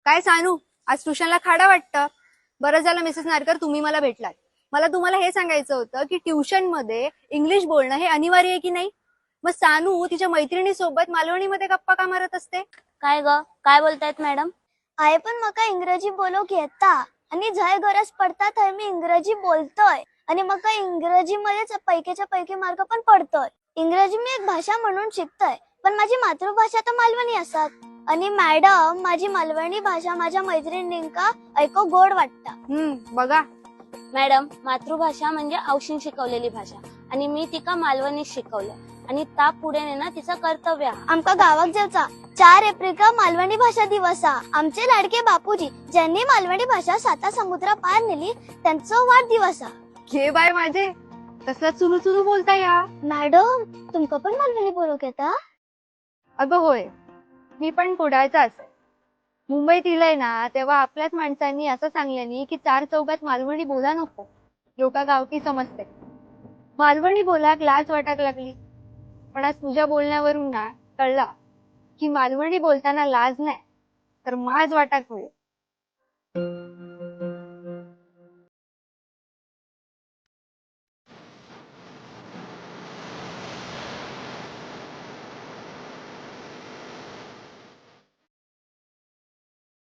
काय सानू, आज ट्युशनला खाडा वाटतं. बरं झालं मिसेस नारकर तुम्ही मला भेटलात. मला तुम्हाला हे सांगायचं होतं की ट्युशन मध्ये इंग्लिश बोलणं हे अनिवार्य आहे की नाही. मग सानू तिच्या मैत्रिणी सोबत मालवणीमध्ये गप्पा का मारत असते. काय ग काय बोलतायत मॅडम? आहे पण मका इंग्रजी बोलो घेता आणि जय गरज पडता थंय मी इंग्रजी बोलतोय आणि मका इंग्रजीमध्येच पैकीच्या पैकी मार्क पण पडतोय. इंग्रजी मी एक भाषा म्हणून शिकतोय पण माझी मातृभाषा तर मालवणी असतात आणि मॅडम माझी मालवणी भाषा माझ्या मैत्रिणींका ऐको गोड वाटतं. बघा मॅडम मातृभाषा म्हणजे औषध शिकवलेली भाषा आणि मी तिका मालवणी शिकवलं आणि ता पुढे नेणं तिचं कर्तव्य आहे. आमका गावात जेवचा 4 एप्रिल का मालवणी भाषा दिवस हा. आमचे लाडके बापूजी ज्यांनी मालवणी भाषा 7 समुद्र पार नेली त्यांचा वाढदिवस हा. घे बाय माझे तसला चुनू चुनू बोलता या. मॅडम तुमका पण मालवणी बोलू घेता? अगं होय, मी पण कुडाळचाच आहे. मुंबईत इलय ना तेव्हा आपल्याच माणसांनी असं सांगल्यानी की 4 चौघात मालवणी बोला नको, लोका गावठी समजते. मालवणी बोलाक लाज वाटाक लागली. पण आज तुझ्या बोलण्यावरून ना कळला की मालवणी बोलताना लाज नाही तर माज वाटाक होईल.